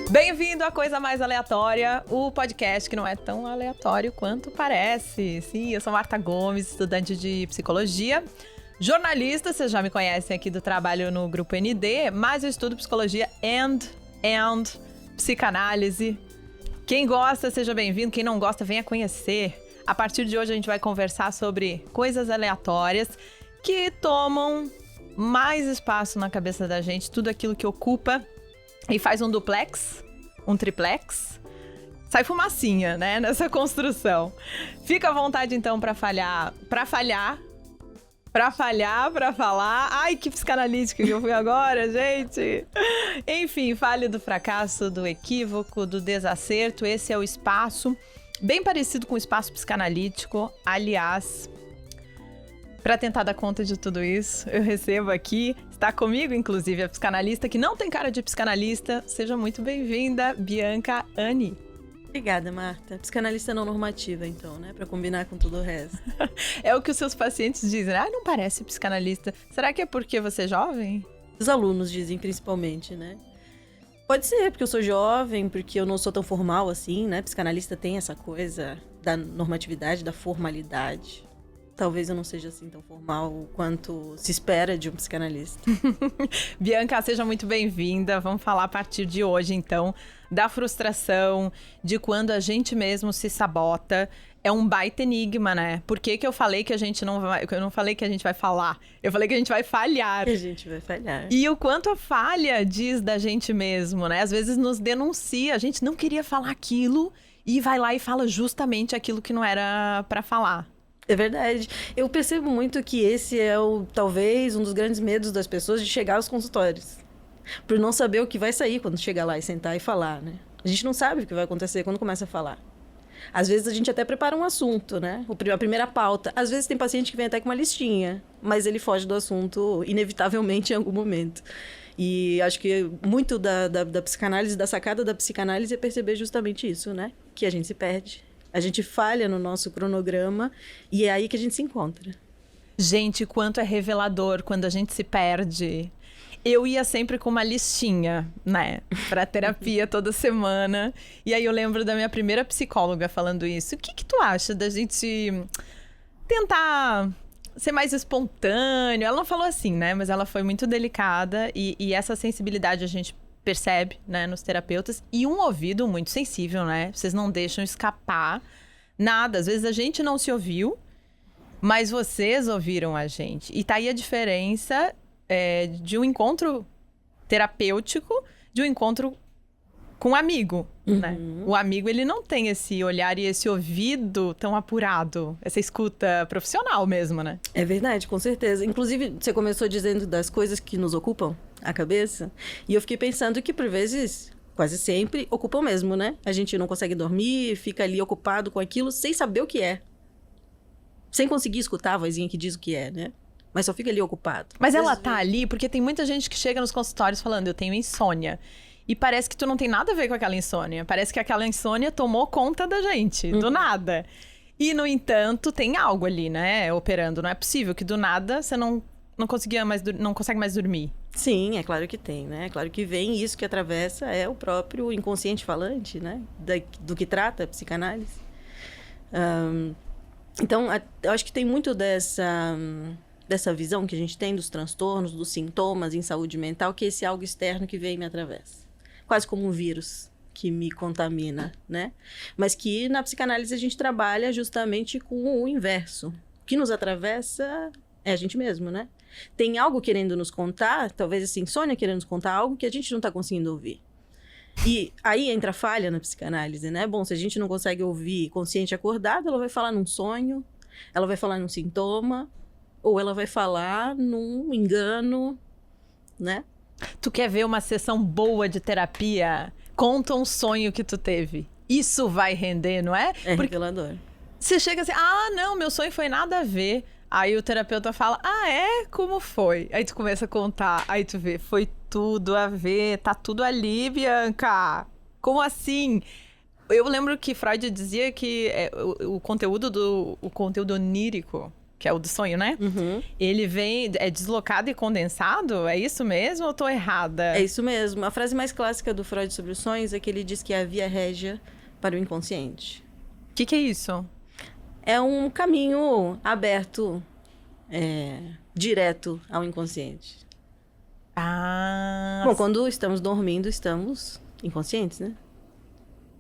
Bem-vindo à Coisa Mais Aleatória, o podcast que não é tão aleatório quanto parece. Sim, eu sou Marta Gomes, estudante de psicologia, jornalista, vocês já me conhecem aqui do trabalho no Grupo ND, mas eu estudo psicologia and psicanálise. Quem gosta, seja bem-vindo, quem não gosta, venha conhecer. A partir de hoje a gente vai conversar sobre coisas aleatórias que tomam mais espaço na cabeça da gente, tudo aquilo que ocupa e faz um duplex, um triplex, sai fumacinha, né, nessa construção. Fica à vontade, então, para falar. Ai, que psicanalítica que eu fui agora, gente. Enfim, fale do fracasso, do equívoco, do desacerto. Esse é o espaço, bem parecido com o espaço psicanalítico. Aliás, para tentar dar conta de tudo isso, eu recebo aqui, está comigo, inclusive, a psicanalista que não tem cara de psicanalista. Seja muito bem-vinda, Bianca Ani. Obrigada, Marta. Psicanalista não normativa, então, né? Pra combinar com tudo o resto. É o que os seus pacientes dizem. Ah, não parece psicanalista. Será que é porque você é jovem? Os alunos dizem, principalmente, né? Pode ser, porque eu sou jovem, porque eu não sou tão formal assim, né? Psicanalista tem essa coisa da normatividade, da formalidade. Talvez eu não seja assim tão formal quanto se espera de um psicanalista. Bianca, seja muito bem-vinda. Vamos falar a partir de hoje, então, da frustração, de quando a gente mesmo se sabota. É um baita enigma, né? Por que eu falei que a gente não vai... Eu não falei que a gente vai falar. Eu falei que a gente vai falhar. Que a gente vai falhar. E o quanto a falha diz da gente mesmo, né? Às vezes nos denuncia. A gente não queria falar aquilo e vai lá e fala justamente aquilo que não era pra falar. É verdade. Eu percebo muito que esse é talvez um dos grandes medos das pessoas de chegar aos consultórios. Por não saber o que vai sair quando chegar lá e sentar e falar, né? A gente não sabe o que vai acontecer quando começa a falar. Às vezes a gente até prepara um assunto, né? A primeira pauta. Às vezes tem paciente que vem até com uma listinha, mas ele foge do assunto inevitavelmente em algum momento. E acho que muito da psicanálise, da sacada da psicanálise é perceber justamente isso, né? Que a gente se perde. A gente falha no nosso cronograma e é aí que a gente se encontra. Gente, quanto é revelador quando a gente se perde. Eu ia sempre com uma listinha, né, pra terapia toda semana. E aí eu lembro da minha primeira psicóloga falando isso. O que tu acha da gente tentar ser mais espontâneo? Ela não falou assim, né, mas ela foi muito delicada. E essa sensibilidade a gente percebe, né, nos terapeutas. E um ouvido muito sensível, né? Vocês não deixam escapar nada. Às vezes a gente não se ouviu, mas vocês ouviram a gente. E tá aí a diferença de um encontro terapêutico, de um encontro com um amigo, né? O amigo, ele não tem esse olhar e esse ouvido tão apurado. Essa escuta profissional mesmo, né? É verdade, com certeza. Inclusive, você começou dizendo das coisas que nos ocupam a cabeça. E eu fiquei pensando que, por vezes, quase sempre, ocupam mesmo, né? A gente não consegue dormir, fica ali ocupado com aquilo sem saber o que é. Sem conseguir escutar a vozinha que diz o que é, né? Mas só fica ali ocupado. Mas ela tá ali porque tem muita gente que chega nos consultórios falando, eu tenho insônia. E parece que tu não tem nada a ver com aquela insônia. Parece que aquela insônia tomou conta da gente, do nada. E, no entanto, tem algo ali, né, operando. Não é possível que do nada você não consegue mais dormir. Sim, é claro que tem, né? É claro que vem isso que atravessa é o próprio inconsciente falante, né? Do que trata a psicanálise. Então, eu acho que tem muito dessa visão que a gente tem dos transtornos, dos sintomas em saúde mental, que é esse algo externo que vem e me atravessa. Quase como um vírus que me contamina, né? Mas que na psicanálise a gente trabalha justamente com o inverso. O que nos atravessa é a gente mesmo, né? Tem algo querendo nos contar, talvez essa insônia querendo nos contar algo que a gente não está conseguindo ouvir. E aí entra a falha na psicanálise, né? Bom, se a gente não consegue ouvir consciente acordado, ela vai falar num sonho, ela vai falar num sintoma, ou ela vai falar num engano, né? Tu quer ver uma sessão boa de terapia? Conta um sonho que tu teve. Isso vai render, não é? É revelador. Você chega assim, não, meu sonho foi nada a ver. Aí o terapeuta fala, como foi? Aí tu começa a contar, aí tu vê, foi tudo a ver, tá tudo ali, Bianca. Como assim? Eu lembro que Freud dizia que o conteúdo onírico que é o do sonho, né? Ele vem, é deslocado e condensado? É isso mesmo ou eu tô errada? É isso mesmo. A frase mais clássica do Freud sobre os sonhos é que ele diz que é a via régia para o inconsciente. O que é isso? É um caminho aberto, direto ao inconsciente. Ah... Bom, quando estamos dormindo, estamos inconscientes, né?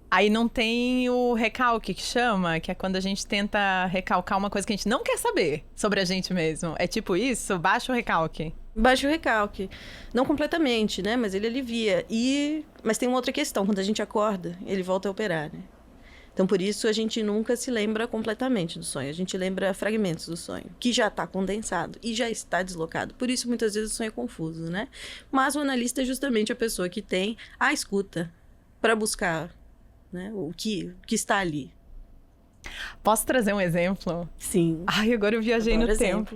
Aí não tem o recalque que chama, que é quando a gente tenta recalcar uma coisa que a gente não quer saber sobre a gente mesmo. É tipo isso? Baixa o recalque. Baixa o recalque. Não completamente, né? Mas ele alivia. Mas tem uma outra questão. Quando a gente acorda, ele volta a operar, né? Então, por isso, a gente nunca se lembra completamente do sonho. A gente lembra fragmentos do sonho, que já está condensado e já está deslocado. Por isso, muitas vezes, o sonho é confuso, né? Mas o analista é justamente a pessoa que tem a escuta para buscar, né, o que está ali. Posso trazer um exemplo? Sim. Ai, agora eu viajei Adoro no tempo.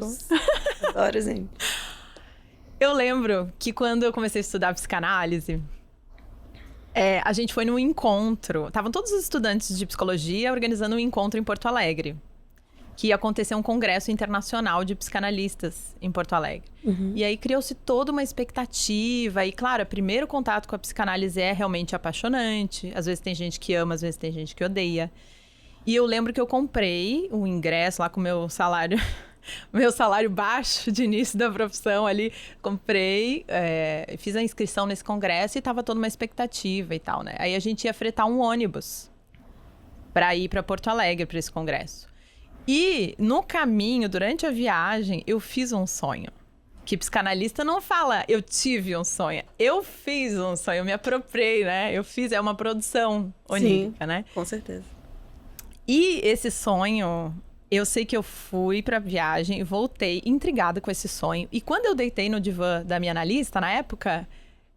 Adoro exemplo. Eu lembro que quando eu comecei a estudar psicanálise, a gente foi num encontro. Estavam todos os estudantes de psicologia organizando um encontro em Porto Alegre. Que ia acontecer um congresso internacional de psicanalistas em Porto Alegre. E aí criou-se toda uma expectativa. E claro, o primeiro contato com a psicanálise é realmente apaixonante. Às vezes tem gente que ama, às vezes tem gente que odeia. E eu lembro que eu comprei um ingresso lá com o meu salário... meu salário baixo de início da profissão ali. Comprei, fiz a inscrição nesse congresso e tava toda uma expectativa e tal, né? Aí a gente ia fretar um ônibus para ir para Porto Alegre para esse congresso. E no caminho, durante a viagem, eu fiz um sonho. Que psicanalista não fala, eu tive um sonho. Eu fiz um sonho, eu me apropriei, né? É uma produção onírica, né? Com certeza. E esse sonho, eu sei que eu fui pra viagem e voltei intrigada com esse sonho. E quando eu deitei no divã da minha analista, na época,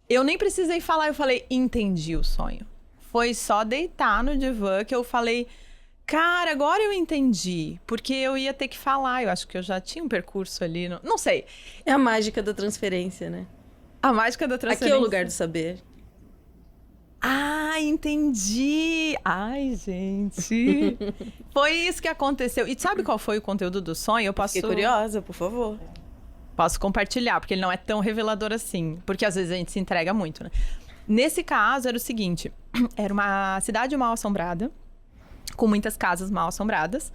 eu nem precisei falar, eu falei, entendi o sonho. Foi só deitar no divã que eu falei... Cara, agora eu entendi, porque eu ia ter que falar, eu acho que eu já tinha um percurso ali, não sei. É a mágica da transferência, né? A mágica da transferência. Aqui é o lugar do saber. Ah, entendi! Ai, gente! Foi isso que aconteceu. E sabe qual foi o conteúdo do sonho? Eu posso... Fiquei curiosa, por favor. Posso compartilhar, porque ele não é tão revelador assim. Porque às vezes a gente se entrega muito, né? Nesse caso, era o seguinte. Era uma cidade mal assombrada. Com muitas casas mal assombradas.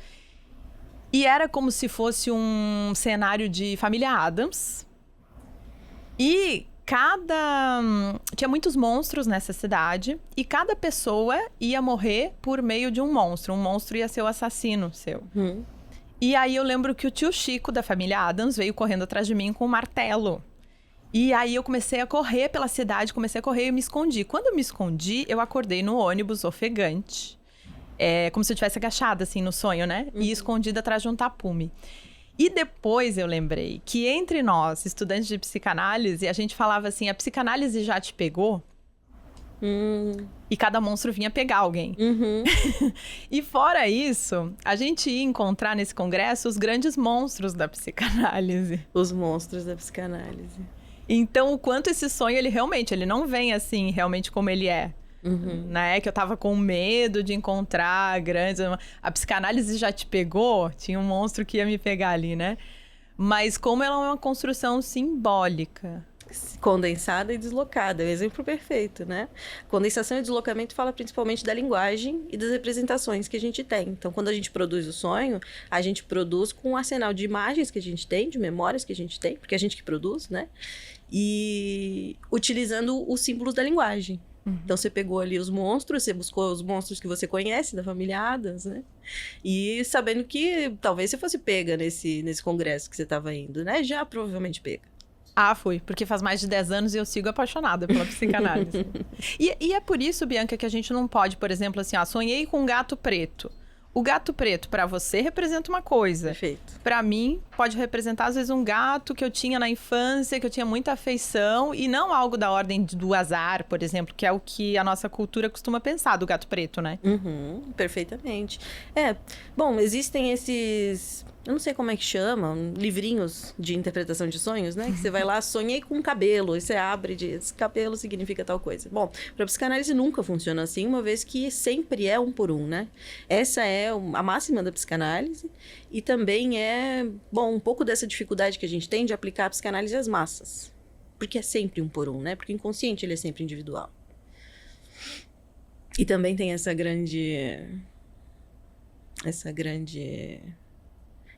E era como se fosse um cenário de Família Addams. E tinha muitos monstros nessa cidade. E cada pessoa ia morrer por meio de um monstro. Um monstro ia ser o assassino seu. E aí eu lembro que o tio Chico, da Família Addams, veio correndo atrás de mim com um martelo. E aí eu comecei a correr pela cidade, comecei a correr e me escondi. Quando eu me escondi, eu acordei no ônibus ofegante. Como se eu tivesse agachada, assim, no sonho, né? E escondida atrás de um tapume. E depois eu lembrei que entre nós, estudantes de psicanálise, a gente falava assim, a psicanálise já te pegou? E cada monstro vinha pegar alguém. E fora isso, a gente ia encontrar nesse congresso os grandes monstros da psicanálise. Os monstros da psicanálise. Então, o quanto esse sonho, ele não vem assim, realmente como ele é. Né? Que eu tava com medo de encontrar grandes... A psicanálise já te pegou? Tinha um monstro que ia me pegar ali, né? Mas como ela é uma construção simbólica. Condensada e deslocada, é o exemplo perfeito, né? Condensação e deslocamento fala principalmente da linguagem e das representações que a gente tem. Então, quando a gente produz o sonho, a gente produz com um arsenal de imagens que a gente tem, de memórias que a gente tem, porque é a gente que produz, né? E utilizando os símbolos da linguagem. Então, você pegou ali os monstros, você buscou os monstros que você conhece, da família Addams, né? E sabendo que talvez você fosse pega nesse congresso que você estava indo, né? Já provavelmente pega. Ah, fui. Porque faz mais de 10 anos e eu sigo apaixonada pela psicanálise. E é por isso, Bianca, que a gente não pode, por exemplo, assim, sonhei com um gato preto. O gato preto, para você, representa uma coisa. Perfeito. Para mim, pode representar, às vezes, um gato que eu tinha na infância, que eu tinha muita afeição, e não algo da ordem do azar, por exemplo, que é o que a nossa cultura costuma pensar do gato preto, né? Perfeitamente. Bom, existem eu não sei como é que chama, livrinhos de interpretação de sonhos, né? Que você vai lá, sonhei com um cabelo, e você abre e diz, cabelo significa tal coisa. Bom, para psicanálise nunca funciona assim, uma vez que sempre é um por um, né? Essa é a máxima da psicanálise e também é, bom, um pouco dessa dificuldade que a gente tem de aplicar a psicanálise às massas. Porque é sempre um por um, né? Porque o inconsciente, ele é sempre individual. E também tem essa grande...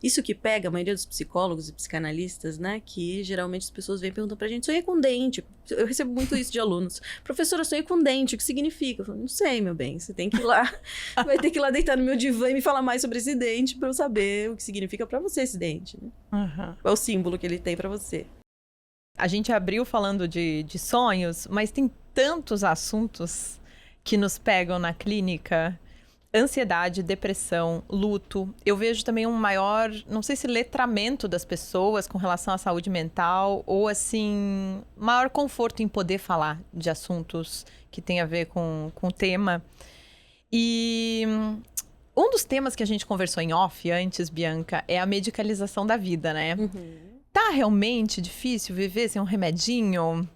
Isso que pega a maioria dos psicólogos e psicanalistas, né? Que geralmente as pessoas vêm e perguntam pra gente, sonhei com dente. Eu recebo muito isso de alunos. Professora, sonhei com dente, o que significa? Eu falo, não sei, meu bem, você tem que ir lá, vai ter que ir lá deitar no meu divã e me falar mais sobre esse dente pra eu saber o que significa pra você esse dente, né? Uhum. Qual é o símbolo que ele tem pra você. A gente abriu falando de sonhos, mas tem tantos assuntos que nos pegam na clínica. Ansiedade, depressão, luto. Eu vejo também um maior, não sei se letramento das pessoas com relação à saúde mental ou, assim, maior conforto em poder falar de assuntos que tem a ver com o tema. E um dos temas que a gente conversou em off antes, Bianca, é a medicalização da vida, né? Uhum. Tá realmente difícil viver sem um remedinho?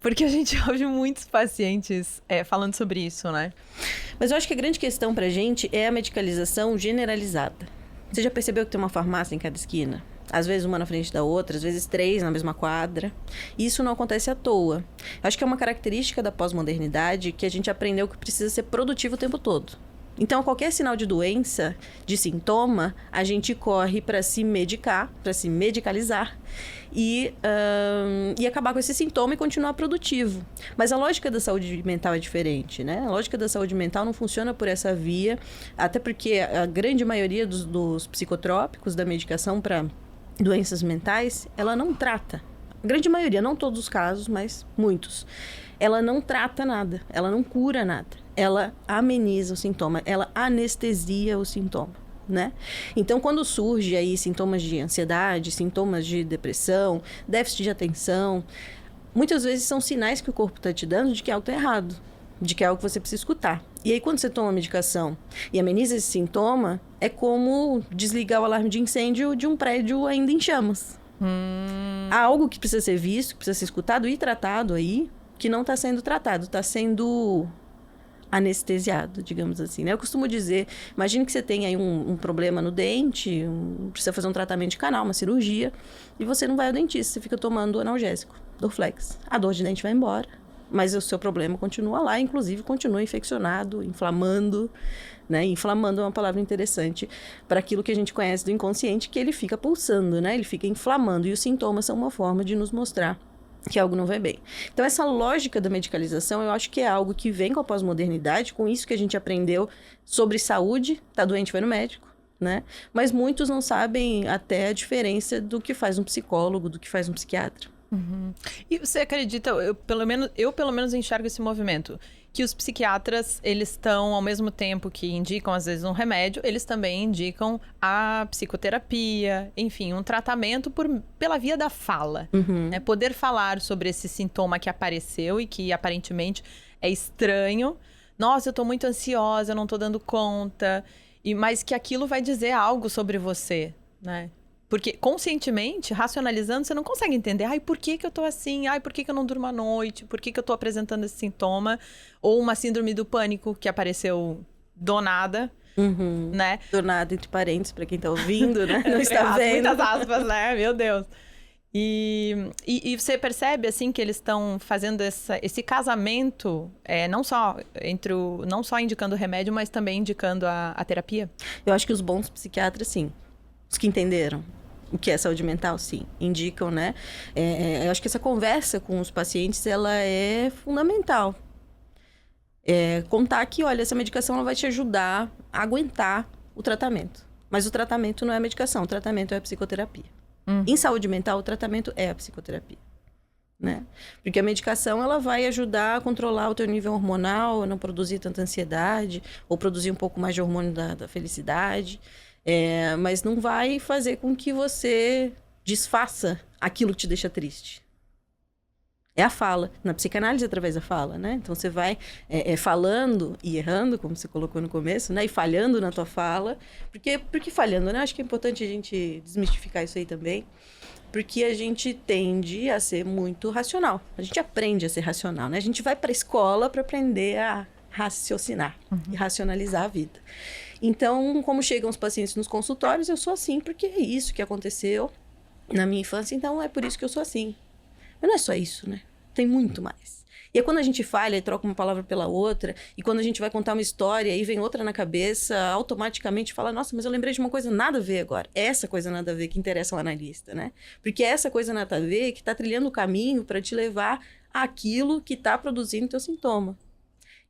Porque a gente ouve muitos pacientes falando sobre isso, né? Mas eu acho que a grande questão pra gente é a medicalização generalizada. Você já percebeu que tem uma farmácia em cada esquina? Às vezes uma na frente da outra, às vezes 3 na mesma quadra. E isso não acontece à toa. Acho que é uma característica da pós-modernidade que a gente aprendeu que precisa ser produtivo o tempo todo. Então, qualquer sinal de doença, de sintoma, a gente corre para se medicar, para se medicalizar e acabar com esse sintoma e continuar produtivo. Mas a lógica da saúde mental é diferente, né? A lógica da saúde mental não funciona por essa via, até porque a grande maioria dos psicotrópicos, da medicação para doenças mentais, ela não trata. A grande maioria, não todos os casos, mas muitos. Ela não trata nada, ela não cura nada. Ela ameniza o sintoma, ela anestesia o sintoma, né? Então, quando surge aí sintomas de ansiedade, sintomas de depressão, déficit de atenção, muitas vezes são sinais que o corpo está te dando de que algo está errado, de que é algo que você precisa escutar. E aí, quando você toma a medicação e ameniza esse sintoma, é como desligar o alarme de incêndio de um prédio ainda em chamas. Há algo que precisa ser visto, que precisa ser escutado e tratado aí, que não está sendo tratado, está sendo anestesiado, digamos assim, né? Eu costumo dizer, imagine que você tem aí um problema no dente, precisa fazer um tratamento de canal, uma cirurgia, e você não vai ao dentista, você fica tomando analgésico, Dorflex. A dor de dente vai embora, mas o seu problema continua lá, inclusive continua infeccionado, inflamando, né? Inflamando é uma palavra interessante para aquilo que a gente conhece do inconsciente, que ele fica pulsando, né? Ele fica inflamando, e os sintomas são uma forma de nos mostrar que algo não vai bem. Então, essa lógica da medicalização, eu acho que é algo que vem com a pós-modernidade, com isso que a gente aprendeu sobre saúde, tá doente, vai no médico, né? Mas muitos não sabem até a diferença do que faz um psicólogo, do que faz um psiquiatra. Uhum. E você acredita, eu pelo menos enxergo esse movimento, que os psiquiatras, eles estão, ao mesmo tempo que indicam, às vezes, um remédio, eles também indicam a psicoterapia, enfim, um tratamento pela via da fala. Uhum. Né? Poder falar sobre esse sintoma que apareceu e que, aparentemente, é estranho. Nossa, eu tô muito ansiosa, eu não tô dando conta. Mas que aquilo vai dizer algo sobre você, né? Porque conscientemente, racionalizando, você não consegue entender. Ai, por que eu tô assim? Ai, por que eu não durmo à noite? Por que eu tô apresentando esse sintoma? Ou uma síndrome do pânico que apareceu do nada, né? Do nada, entre parênteses, para quem tá ouvindo, né? Não está vendo. Muitas aspas, né? Meu Deus. E você percebe, assim, que eles estão fazendo esse casamento, não só indicando o remédio, mas também indicando a terapia? Eu acho que os bons psiquiatras, sim. Os que entenderam o que é saúde mental, sim, indicam, né? Eu acho que essa conversa com os pacientes, ela é fundamental. Contar que, olha, essa medicação ela vai te ajudar a aguentar o tratamento. Mas o tratamento não é a medicação, o tratamento é a psicoterapia. Em saúde mental, o tratamento é a psicoterapia, né? Porque a medicação, ela vai ajudar a controlar o teu nível hormonal, a não produzir tanta ansiedade, ou produzir um pouco mais de hormônio da felicidade. Mas não vai fazer com que você desfaça aquilo que te deixa triste. É a fala. Na psicanálise, através da fala, né? Então, você vai falando e errando, como você colocou no começo, né? E falhando na tua fala. Porque falhando, né? Acho que é importante a gente desmistificar isso aí também. Porque a gente tende a ser muito racional. A gente aprende a ser racional, né? A gente vai para a escola para aprender a raciocinar e racionalizar a vida. Então, como chegam os pacientes nos consultórios, eu sou assim porque é isso que aconteceu na minha infância, então é por isso que eu sou assim. Mas não é só isso, né? Tem muito mais. E é quando a gente falha e troca uma palavra pela outra, e quando a gente vai contar uma história e vem outra na cabeça, automaticamente fala, nossa, mas eu lembrei de uma coisa nada a ver agora. Essa coisa nada a ver que interessa lá na lista, né? Porque é essa coisa nada a ver que está trilhando o caminho para te levar àquilo que está produzindo teu sintoma.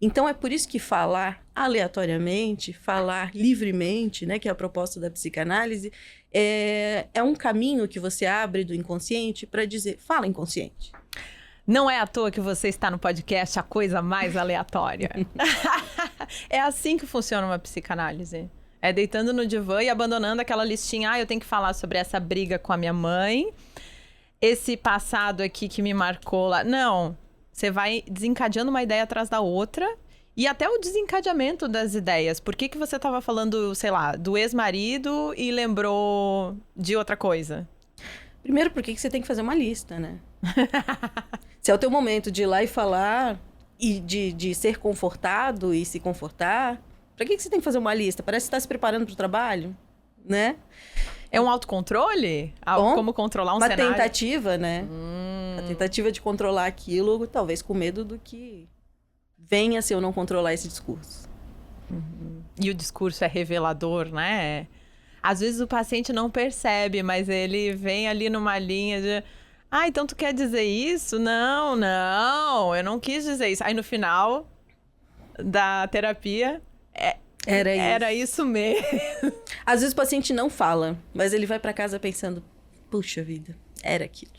Então, é por isso que falar aleatoriamente, falar livremente, né, que é a proposta da psicanálise, é um caminho que você abre do inconsciente para dizer, fala inconsciente. Não é à toa que você está no podcast A Coisa Mais Aleatória. É assim que funciona uma psicanálise. É deitando no divã e abandonando aquela listinha. Eu tenho que falar sobre essa briga com a minha mãe. Esse passado aqui que me marcou lá. Não. Você vai desencadeando uma ideia atrás da outra e até o desencadeamento das ideias. Por que você estava falando, sei lá, do ex-marido e lembrou de outra coisa? Primeiro, porque você tem que fazer uma lista, né? Se é o teu momento de ir lá e falar e de ser confortado e se confortar, pra que você tem que fazer uma lista? Parece que você está se preparando para o trabalho, né? É um autocontrole? Bom, como controlar um uma cenário? Uma tentativa, né? A tentativa de controlar aquilo, talvez com medo do que venha se eu não controlar esse discurso. E o discurso é revelador, né? Às vezes o paciente não percebe, mas ele vem ali numa linha de... então tu quer dizer isso? Não, eu não quis dizer isso. Aí no final da terapia... Era isso mesmo. Às vezes o paciente não fala, mas ele vai para casa pensando, puxa vida, era aquilo.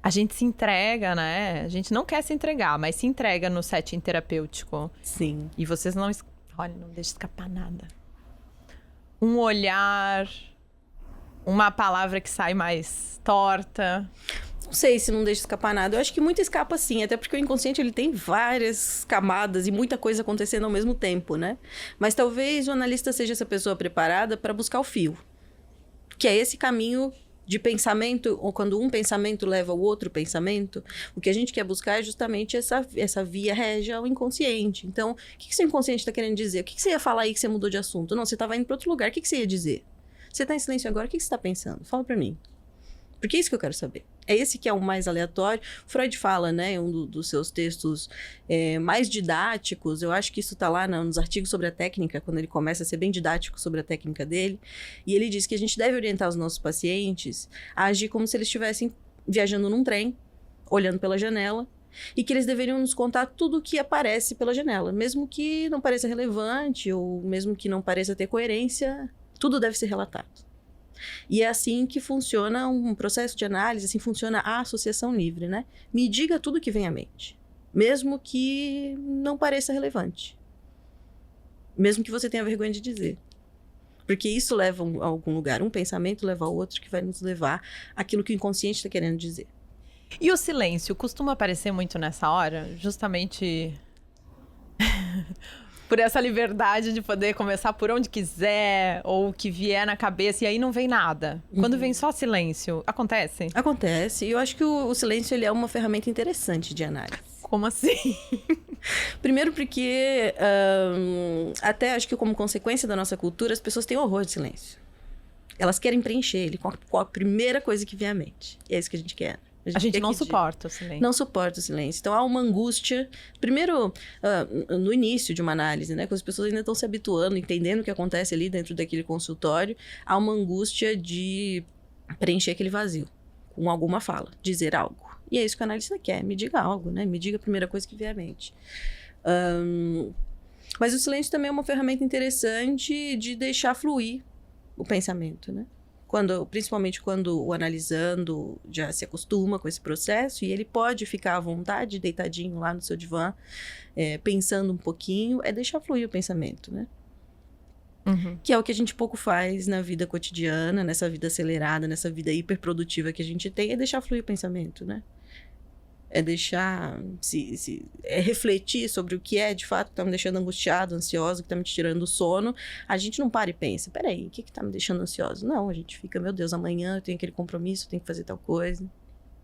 A gente se entrega, né? A gente não quer se entregar, mas se entrega no setting terapêutico. Sim. E vocês não... Olha, não deixa escapar nada. Um olhar, uma palavra que sai mais torta... Não sei se não deixa escapar nada. Eu acho que muito escapa sim, até porque o inconsciente ele tem várias camadas e muita coisa acontecendo ao mesmo tempo, né? Mas talvez o analista seja essa pessoa preparada para buscar o fio. Que é esse caminho de pensamento, ou quando um pensamento leva ao outro pensamento, o que a gente quer buscar é justamente essa via régia ao inconsciente. Então, o que seu inconsciente está querendo dizer? O que você ia falar aí que você mudou de assunto? Não, você estava indo para outro lugar. O que você ia dizer? Você está em silêncio agora, o que você está pensando? Fala para mim. Porque é isso que eu quero saber. É esse que é o mais aleatório. Freud fala, né, um dos seus textos mais didáticos, eu acho que isso está lá nos artigos sobre a técnica, quando ele começa a ser bem didático sobre a técnica dele, e ele diz que a gente deve orientar os nossos pacientes a agir como se eles estivessem viajando num trem, olhando pela janela, e que eles deveriam nos contar tudo o que aparece pela janela, mesmo que não pareça relevante, ou mesmo que não pareça ter coerência, tudo deve ser relatado. E é assim que funciona um processo de análise, assim funciona a associação livre, né? Me diga tudo que vem à mente, mesmo que não pareça relevante. Mesmo que você tenha vergonha de dizer. Porque isso leva a algum lugar. Um pensamento leva a outro que vai nos levar àquilo que o inconsciente está querendo dizer. E o silêncio costuma aparecer muito nessa hora? Justamente... por essa liberdade de poder começar por onde quiser, ou o que vier na cabeça, e aí não vem nada. Quando vem só silêncio, acontece? Acontece. E eu acho que o silêncio ele é uma ferramenta interessante de análise. Como assim? Primeiro porque, até acho que como consequência da nossa cultura, as pessoas têm horror de silêncio. Elas querem preencher ele com a primeira coisa que vem à mente. E é isso que a gente quer. A gente não suporta o silêncio. Não suporta o silêncio. Então, há uma angústia. Primeiro, no início de uma análise, né? Quando as pessoas ainda estão se habituando, entendendo o que acontece ali dentro daquele consultório, há uma angústia de preencher aquele vazio com alguma fala, dizer algo. E é isso que o analista quer. Me diga algo, né? Me diga a primeira coisa que vier à mente. Mas o silêncio também é uma ferramenta interessante de deixar fluir o pensamento, né? Principalmente quando o analisando já se acostuma com esse processo e ele pode ficar à vontade, deitadinho lá no seu divã, pensando um pouquinho, deixar fluir o pensamento, né? Uhum. Que é o que a gente pouco faz na vida cotidiana, nessa vida acelerada, nessa vida hiperprodutiva que a gente tem, é deixar fluir o pensamento, né? é deixar, é refletir sobre o que é, de fato, que tá me deixando angustiado, ansioso, que tá me tirando o sono, a gente não para e pensa, peraí, o que tá me deixando ansioso? Não, a gente fica, meu Deus, amanhã eu tenho aquele compromisso, eu tenho que fazer tal coisa.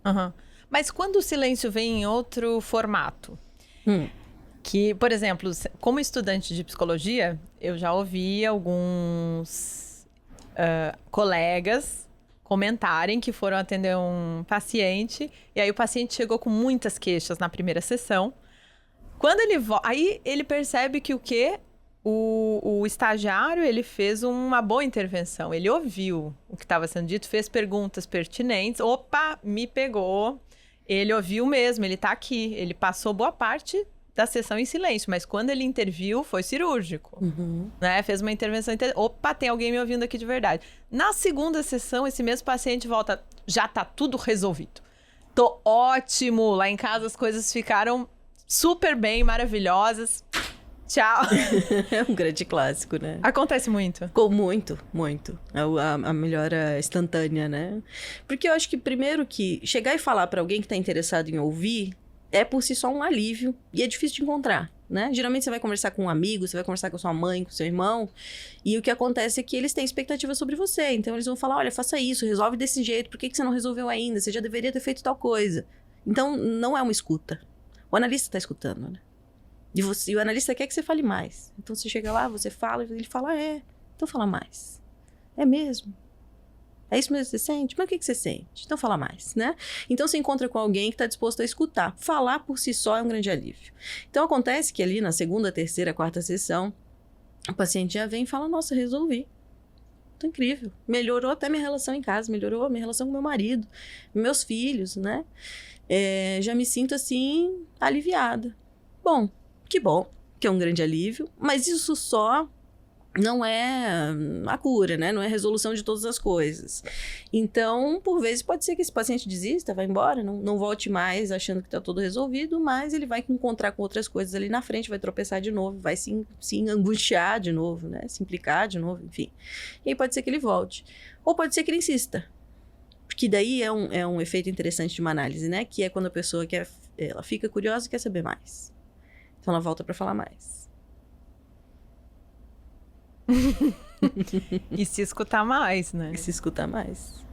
Uhum. Mas quando o silêncio vem em outro formato, que, por exemplo, como estudante de psicologia, eu já ouvi alguns colegas comentarem que foram atender um paciente, e aí o paciente chegou com muitas queixas na primeira sessão. Quando ele aí ele percebe que o quê? O estagiário, ele fez uma boa intervenção. Ele ouviu o que estava sendo dito, fez perguntas pertinentes. Opa, me pegou. Ele ouviu mesmo, ele está aqui. Ele passou boa parte da sessão em silêncio, mas quando ele interviu, foi cirúrgico. Né? Fez uma intervenção. Opa, tem alguém me ouvindo aqui de verdade. Na segunda sessão, esse mesmo paciente volta, já tá tudo resolvido. Tô ótimo. Lá em casa as coisas ficaram super bem, maravilhosas. Tchau. É um grande clássico, né? Acontece muito. Muito, muito. A melhora instantânea, né? Porque eu acho que, primeiro, que chegar e falar para alguém que tá interessado em ouvir é por si só um alívio e é difícil de encontrar, né? Geralmente você vai conversar com um amigo, você vai conversar com sua mãe, com seu irmão, e o que acontece é que eles têm expectativa sobre você. Então eles vão falar, olha, faça isso, resolve desse jeito, por que você não resolveu ainda? Você já deveria ter feito tal coisa. Então não é uma escuta. O analista tá escutando, né? E o analista quer que você fale mais. Então você chega lá, você fala, e ele fala, então fala mais. É mesmo? É isso mesmo que você sente? Mas o que você sente? Então fala mais, né? Então você encontra com alguém que está disposto a escutar. Falar por si só é um grande alívio. Então acontece que ali na segunda, terceira, quarta sessão, o paciente já vem e fala, nossa, resolvi. Tô incrível. Melhorou até minha relação em casa, melhorou a minha relação com meu marido, meus filhos, né? Já me sinto assim, aliviada. Bom, que é um grande alívio, mas isso só não é a cura, né? Não é a resolução de todas as coisas. Então, por vezes, pode ser que esse paciente desista, vá embora, não volte mais achando que está tudo resolvido, mas ele vai encontrar com outras coisas ali na frente, vai tropeçar de novo, vai se angustiar de novo, né? Se implicar de novo, enfim. E aí pode ser que ele volte. Ou pode ser que ele insista. Porque daí é um efeito interessante de uma análise, né? Que é quando a pessoa ela fica curiosa e quer saber mais. Então ela volta para falar mais. E se escutar mais, né? E se escutar mais.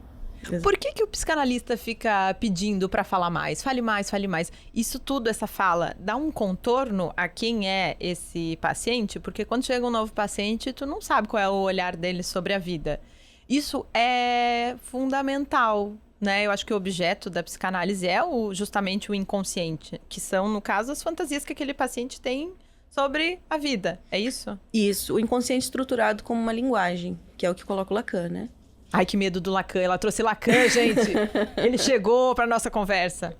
Por que o psicanalista fica pedindo para falar mais? Fale mais, fale mais. Isso tudo, essa fala, dá um contorno a quem é esse paciente? Porque quando chega um novo paciente, tu não sabe qual é o olhar dele sobre a vida. Isso é fundamental, né? Eu acho que o objeto da psicanálise é justamente o inconsciente, que são, no caso, as fantasias que aquele paciente tem sobre a vida. É isso? Isso. O inconsciente estruturado como uma linguagem, que é o que coloca o Lacan, né? Ai, que medo do Lacan. Ela trouxe Lacan, gente. Ele chegou para nossa conversa.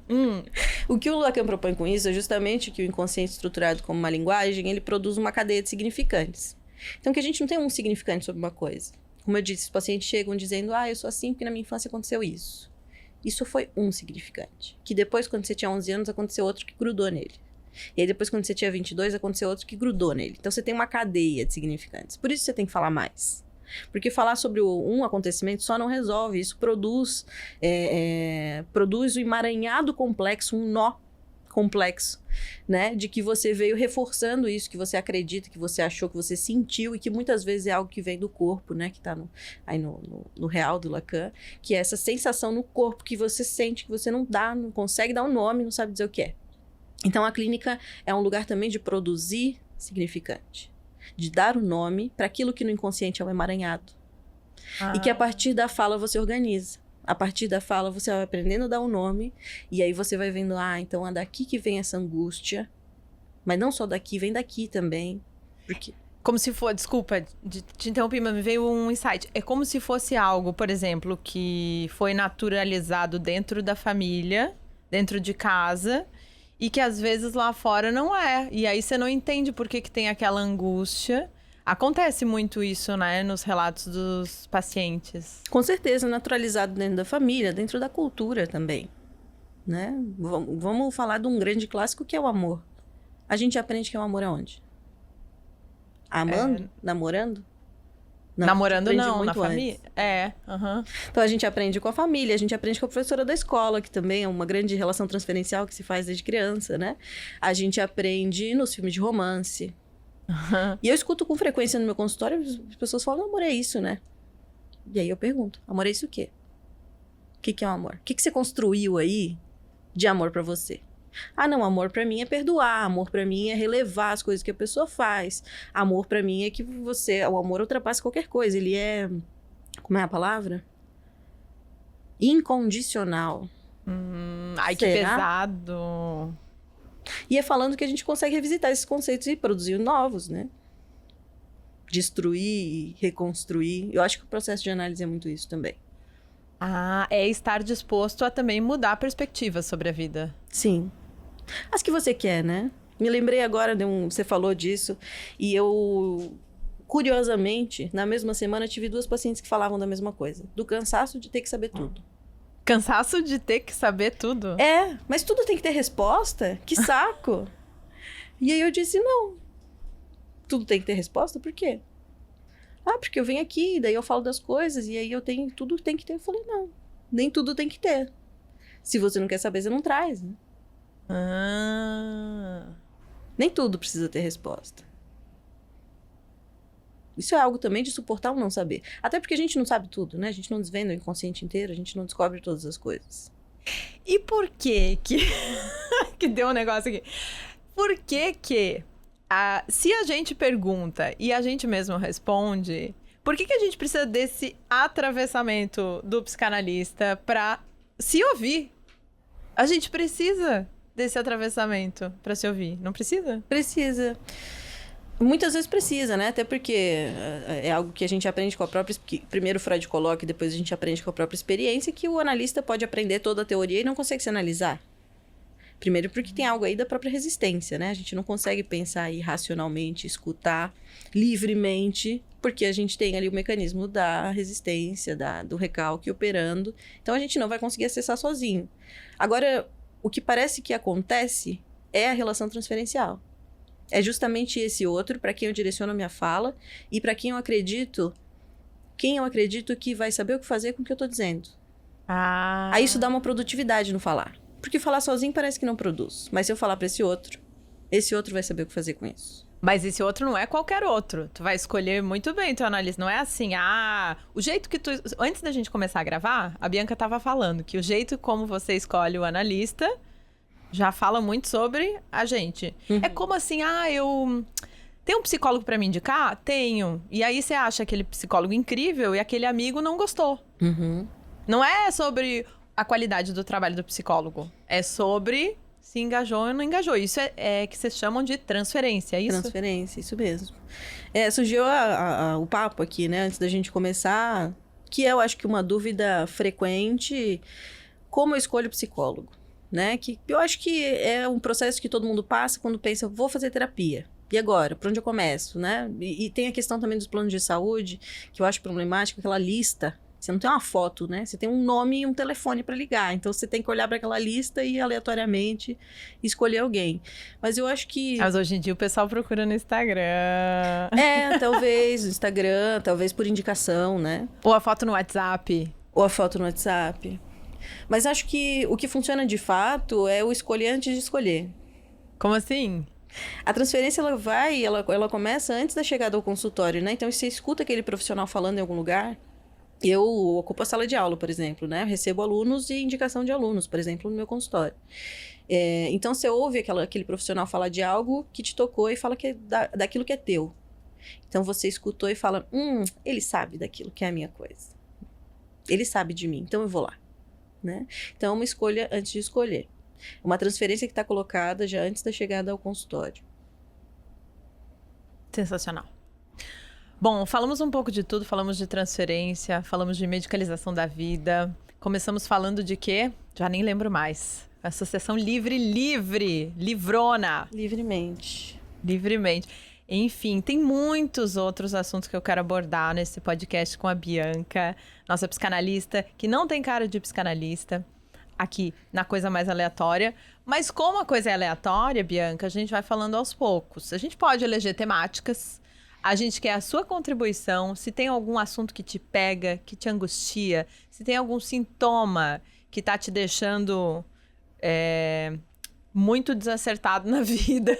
O que o Lacan propõe com isso é justamente que o inconsciente estruturado como uma linguagem, ele produz uma cadeia de significantes. Então, que a gente não tem um significante sobre uma coisa. Como eu disse, os pacientes chegam dizendo, eu sou assim porque na minha infância aconteceu isso. Isso foi um significante. Que depois, quando você tinha 11 anos, aconteceu outro que grudou nele. E aí depois, quando você tinha 22, aconteceu outro que grudou nele. Então, você tem uma cadeia de significantes. Por isso você tem que falar mais. Porque falar sobre um acontecimento só não resolve. Isso produz um emaranhado complexo, um nó complexo, né? De que você veio reforçando isso, que você acredita, que você achou, que você sentiu, e que muitas vezes é algo que vem do corpo, né? Que tá no real do Lacan, que é essa sensação no corpo que você sente, que você não consegue dar um nome, não sabe dizer o que é. Então, a clínica é um lugar também de produzir significante, de dar o nome para aquilo que no inconsciente é um emaranhado. E que a partir da fala você organiza. A partir da fala você vai aprendendo a dar um nome, e aí você vai vendo, então é daqui que vem essa angústia, mas não só daqui, vem daqui também. Porque... Como se for, desculpa de te interromper, mas me veio um insight. É como se fosse algo, por exemplo, que foi naturalizado dentro da família, dentro de casa, e que às vezes lá fora não é. E aí você não entende por que tem aquela angústia. Acontece muito isso, né, nos relatos dos pacientes. Com certeza, naturalizado dentro da família, dentro da cultura também, né? Vamos falar de um grande clássico que é o amor. A gente aprende que é o amor aonde? Amando? Namorando? Não, Namorando não, muito na família? Então a gente aprende com a família, a gente aprende com a professora da escola, que também é uma grande relação transferencial que se faz desde criança, né? A gente aprende nos filmes de romance. E eu escuto com frequência no meu consultório, as pessoas falam, amor, é isso, né? E aí eu pergunto, amor, é isso o quê? O que é um amor? O que você construiu aí de amor pra você? Ah, não, amor pra mim é perdoar, amor pra mim é relevar as coisas que a pessoa faz. Amor pra mim é que o amor ultrapassa qualquer coisa, ele é, como é a palavra? Incondicional. Ai, que pesado. E é falando que a gente consegue revisitar esses conceitos e produzir novos, né? Destruir, reconstruir. Eu acho que o processo de análise é muito isso também. Ah, é estar disposto a também mudar a perspectiva sobre a vida. Sim. As que você quer, né? Me lembrei agora você falou disso, e eu, curiosamente, na mesma semana, tive 2 pacientes que falavam da mesma coisa. Do cansaço de ter que saber tudo. Cansaço de ter que saber tudo? É, mas tudo tem que ter resposta? Que saco! E aí eu disse, não. Tudo tem que ter resposta? Por quê? Ah, porque eu venho aqui, daí eu falo das coisas, e aí tudo tem que ter. Eu falei, não, nem tudo tem que ter. Se você não quer saber, você não traz, né? Nem tudo precisa ter resposta. Isso é algo também de suportar o não saber. Até porque a gente não sabe tudo, né? A gente não desvenda o inconsciente inteiro, a gente não descobre todas as coisas. E por que que deu um negócio aqui? Por que se a gente pergunta e a gente mesmo responde, por que a gente precisa desse atravessamento do psicanalista para se ouvir? A gente precisa desse atravessamento para se ouvir, não precisa? Precisa. Muitas vezes precisa, né? Até porque é algo que a gente aprende com a própria... Que primeiro Freud coloca e depois a gente aprende com a própria experiência, que o analista pode aprender toda a teoria e não consegue se analisar. Primeiro porque tem algo aí da própria resistência, né? A gente não consegue pensar aí racionalmente, escutar livremente, porque a gente tem ali o mecanismo da resistência, do recalque operando. Então a gente não vai conseguir acessar sozinho. Agora, o que parece que acontece é a relação transferencial. É justamente esse outro para quem eu direciono a minha fala e para quem eu acredito que vai saber o que fazer com o que eu tô dizendo. Aí isso dá uma produtividade no falar. Porque falar sozinho parece que não produz. Mas se eu falar para esse outro vai saber o que fazer com isso. Mas esse outro não é qualquer outro. Tu vai escolher muito bem teu analista. Não é assim, o jeito que tu... Antes da gente começar a gravar, a Bianca tava falando que o jeito como você escolhe o analista já fala muito sobre a gente. É como assim, eu... Tem um psicólogo pra me indicar? Tenho. E aí você acha aquele psicólogo incrível e aquele amigo não gostou. Não é sobre a qualidade do trabalho do psicólogo. É sobre se engajou ou não engajou. Isso é que vocês chamam de transferência, é isso? Transferência, isso mesmo. Surgiu o papo aqui, né? Antes da gente começar, que eu acho que uma dúvida frequente, como eu escolho psicólogo, né? Que eu acho que é um processo que todo mundo passa quando pensa, vou fazer terapia. E agora? Por onde eu começo, né? E tem a questão também dos planos de saúde, que eu acho problemático, aquela lista. Você não tem uma foto, né? Você tem um nome e um telefone para ligar. Então, você tem que olhar para aquela lista e, aleatoriamente, escolher alguém. Mas eu acho que... Mas hoje em dia o pessoal procura no Instagram. Talvez no Instagram, talvez por indicação, né? Ou a foto no WhatsApp. Mas acho que o que funciona de fato é o escolher antes de escolher. Como assim? A transferência, ela começa antes da chegada ao consultório, né? Então, se você escuta aquele profissional falando em algum lugar... Eu ocupo a sala de aula, por exemplo, né? Eu recebo alunos e indicação de alunos, por exemplo, no meu consultório. Então, você ouve aquele profissional falar de algo que te tocou e fala que é daquilo que é teu. Então, você escutou e fala, ele sabe daquilo que é a minha coisa. Ele sabe de mim, então eu vou lá. Né? Então, é uma escolha antes de escolher. Uma transferência que está colocada já antes da chegada ao consultório. Sensacional. Bom, falamos um pouco de tudo, falamos de transferência, falamos de medicalização da vida. Começamos falando de quê? Já nem lembro mais. Associação livrona. Livremente. Enfim, tem muitos outros assuntos que eu quero abordar nesse podcast com a Bianca, nossa psicanalista, que não tem cara de psicanalista, aqui na Coisa Mais Aleatória. Mas como a coisa é aleatória, Bianca, a gente vai falando aos poucos. A gente pode eleger temáticas. A gente quer a sua contribuição. Se tem algum assunto que te pega, que te angustia, se tem algum sintoma que tá te deixando muito desacertado na vida.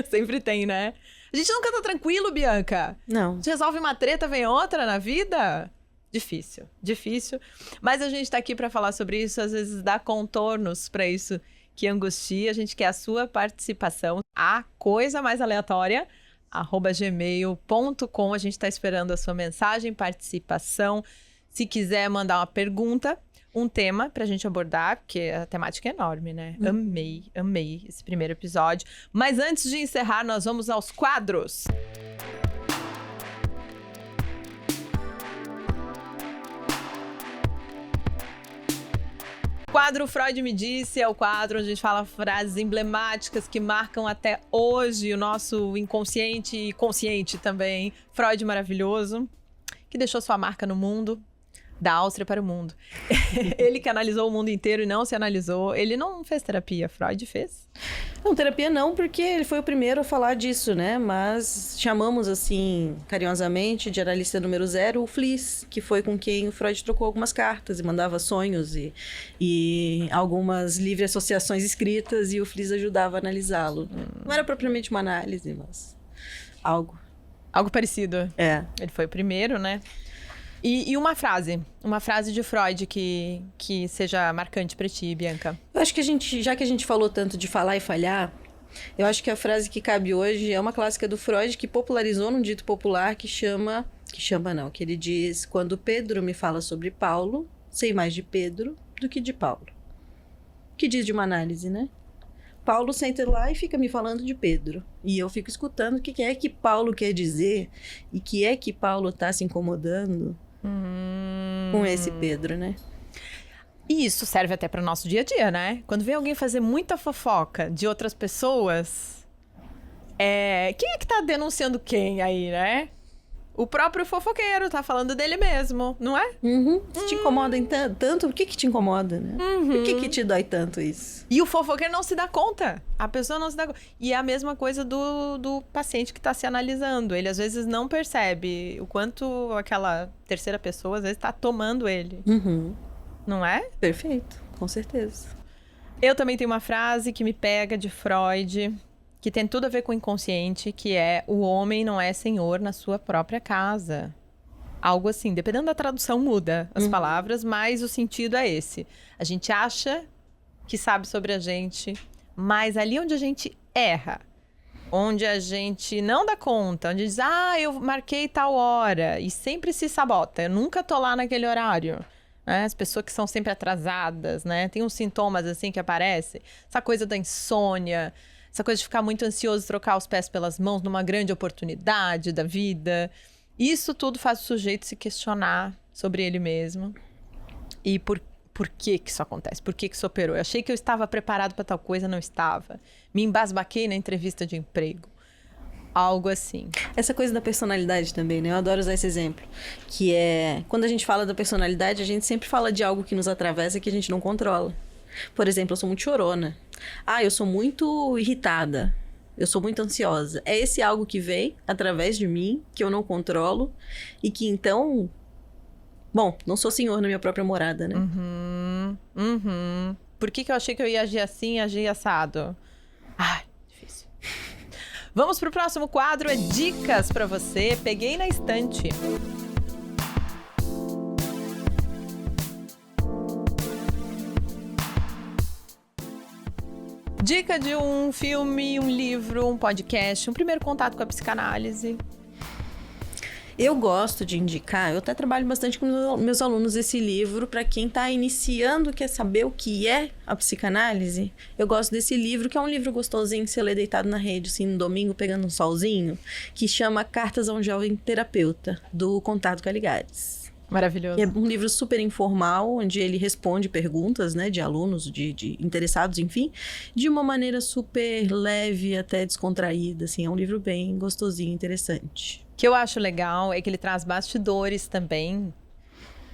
Sempre tem, né? A gente nunca tá tranquilo, Bianca. Não. A gente resolve uma treta, vem outra na vida. Difícil. Mas a gente tá aqui pra falar sobre isso, às vezes dá contornos pra isso que angustia. A gente quer a sua participação. A coisa mais aleatória, @gmail.com. A gente tá esperando a sua mensagem, participação. Se quiser mandar uma pergunta, um tema pra gente abordar, porque a temática é enorme, né? Amei esse primeiro episódio. Mas antes de encerrar, nós vamos aos quadros. O quadro Freud Me Disse é o quadro onde a gente fala frases emblemáticas que marcam até hoje o nosso inconsciente e consciente também. Freud maravilhoso, que deixou sua marca no mundo. Da Áustria para o mundo. Ele que analisou o mundo inteiro e não se analisou. Ele não fez terapia, Freud fez? Não, terapia não, porque ele foi o primeiro a falar disso, né? Mas chamamos, assim, carinhosamente, de analista número 0, o Fliess, que foi com quem o Freud trocou algumas cartas e mandava sonhos e algumas livre associações escritas, e o Fliess ajudava a analisá-lo. Não era propriamente uma análise, mas algo. Algo parecido. É. Ele foi o primeiro, né? E uma frase de Freud que seja marcante pra ti, Bianca. Eu acho que já que a gente falou tanto de falar e falhar, eu acho que a frase que cabe hoje é uma clássica do Freud que popularizou num dito popular que ele diz: quando Pedro me fala sobre Paulo, sei mais de Pedro do que de Paulo. Que diz de uma análise, né? Paulo senta lá e fica me falando de Pedro. E eu fico escutando o que é que Paulo quer dizer e que é que Paulo tá se incomodando com esse Pedro, né? E isso serve até para o nosso dia a dia, né? Quando vem alguém fazer muita fofoca de outras pessoas, quem é que tá denunciando quem aí, né? O próprio fofoqueiro tá falando dele mesmo, não é? Se te incomoda tanto, por que te incomoda, né? Por que te dói tanto isso? E o fofoqueiro não se dá conta. A pessoa não se dá conta. E é a mesma coisa do paciente que tá se analisando. Ele, às vezes, não percebe o quanto aquela terceira pessoa, às vezes, tá tomando ele. Não é? Perfeito, com certeza. Eu também tenho uma frase que me pega de Freud, que tem tudo a ver com o inconsciente, que é: o homem não é senhor na sua própria casa. Algo assim, dependendo da tradução muda as palavras, mas o sentido é esse. A gente acha que sabe sobre a gente, mas ali onde a gente erra, onde a gente não dá conta, onde diz: eu marquei tal hora, e sempre se sabota, eu nunca tô lá naquele horário. As pessoas que são sempre atrasadas, né? Tem uns sintomas assim que aparecem, essa coisa da insônia, essa coisa de ficar muito ansioso, trocar os pés pelas mãos numa grande oportunidade da vida. Isso tudo faz o sujeito se questionar sobre ele mesmo. E por que isso acontece? Por que isso operou? Eu achei que eu estava preparado para tal coisa, não estava. Me embasbaquei na entrevista de emprego. Algo assim. Essa coisa da personalidade também, né? Eu adoro usar esse exemplo. Que é... Quando a gente fala da personalidade, a gente sempre fala de algo que nos atravessa que a gente não controla. Por exemplo, eu sou muito chorona. Eu sou muito irritada. Eu sou muito ansiosa. É esse algo que vem através de mim, que eu não controlo. E que então... Bom, não sou senhor na minha própria morada, né? Por que eu achei que eu ia agir assim e agir assado? Difícil. Vamos pro próximo quadro, é dicas pra você. Peguei na estante. Dica de um filme, um livro, um podcast, um primeiro contato com a psicanálise. Eu gosto de indicar, eu até trabalho bastante com meus alunos esse livro, para quem está iniciando, quer saber o que é a psicanálise. Eu gosto desse livro, que é um livro gostosinho que você lê deitado na rede, assim, no domingo, pegando um solzinho, que chama Cartas a um Jovem Terapeuta, do Contato Caligares. Maravilhoso. É um livro super informal, onde ele responde perguntas, né, de alunos, de interessados, enfim, de uma maneira super leve, até descontraída, assim. É um livro bem gostosinho, interessante. O que eu acho legal é que ele traz bastidores também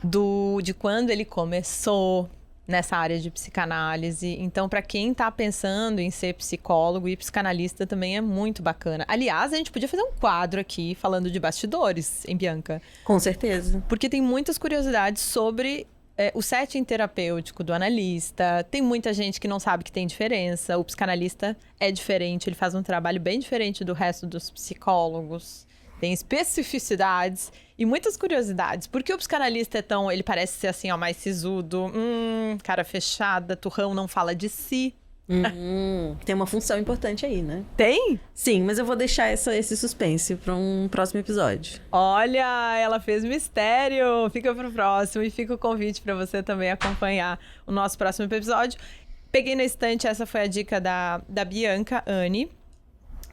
de quando ele começou, nessa área de psicanálise. Então, para quem tá pensando em ser psicólogo e psicanalista também é muito bacana. Aliás, a gente podia fazer um quadro aqui falando de bastidores, hein, Bianca? Com certeza. Porque tem muitas curiosidades sobre o setting terapêutico do analista. Tem muita gente que não sabe que tem diferença. O psicanalista é diferente, ele faz um trabalho bem diferente do resto dos psicólogos. Tem especificidades e muitas curiosidades. Por que o psicanalista é tão... Ele parece ser assim, ó, mais sisudo. Cara fechada, turrão, não fala de si. Tem uma função importante aí, né? Tem? Sim, mas eu vou deixar esse suspense para um próximo episódio. Olha, ela fez mistério. Fica pro próximo e fica o convite para você também acompanhar o nosso próximo episódio. Peguei na estante, essa foi a dica da Bianca Anne,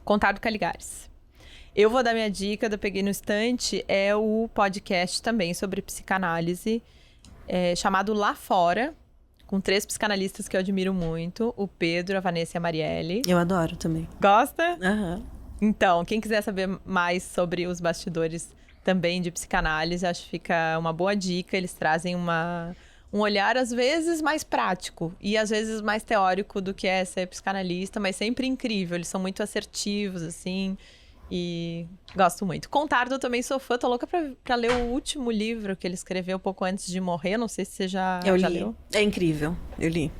Contar do Caligares. Eu vou dar minha dica da Peguei no Estante, é o podcast também sobre psicanálise, chamado Lá Fora, com 3 psicanalistas que eu admiro muito, o Pedro, a Vanessa e a Marielle. Eu adoro também. Gosta? Aham. Então, quem quiser saber mais sobre os bastidores também de psicanálise, acho que fica uma boa dica. Eles trazem um olhar, às vezes, mais prático e, às vezes, mais teórico do que é ser psicanalista, mas sempre incrível. Eles são muito assertivos, assim... E gosto muito. Contardo, eu também sou fã. Tô louca pra ler o último livro que ele escreveu pouco antes de morrer. Não sei se você já leu. É incrível. Eu li.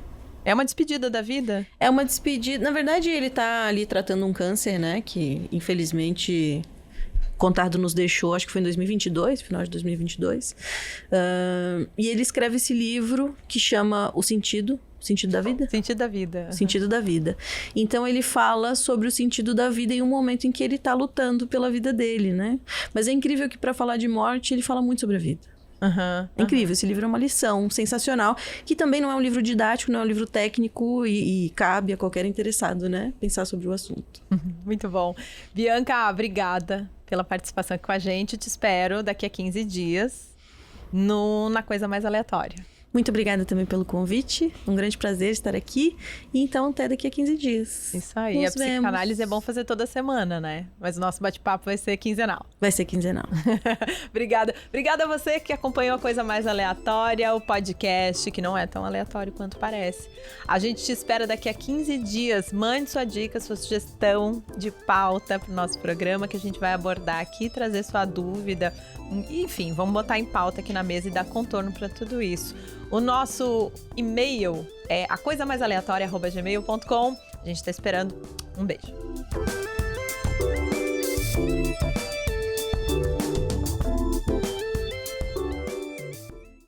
É uma despedida da vida? É uma despedida. Na verdade, ele tá ali tratando um câncer, né? Que, infelizmente, Contardo nos deixou, acho que foi em 2022, final de 2022. E ele escreve esse livro que chama O Sentido da Vida? Sentido da Vida. Sentido da Vida. Então, ele fala sobre o sentido da vida em um momento em que ele tá lutando pela vida dele, né? Mas é incrível que, para falar de morte, ele fala muito sobre a vida. É incrível. Esse livro é uma lição sensacional, que também não é um livro didático, não é um livro técnico e cabe a qualquer interessado, né? Pensar sobre o assunto. Muito bom. Bianca, obrigada pela participação aqui com a gente. Te espero daqui a 15 dias na Coisa Mais Aleatória. Muito obrigada também pelo convite. Um grande prazer estar aqui. E então, até daqui a 15 dias. Isso aí. Nos psicanálise é bom fazer toda semana, né? Mas o nosso bate-papo vai ser quinzenal. Vai ser quinzenal. Obrigada. Obrigada a você que acompanhou a Coisa Mais Aleatória, o podcast, que não é tão aleatório quanto parece. A gente te espera daqui a 15 dias. Mande sua dica, sua sugestão de pauta pro nosso programa, que a gente vai abordar aqui, trazer sua dúvida. Enfim, vamos botar em pauta aqui na mesa e dar contorno para tudo isso. O nosso e-mail é acoisamaisaleatoria@gmail.com. A gente está esperando. Um beijo.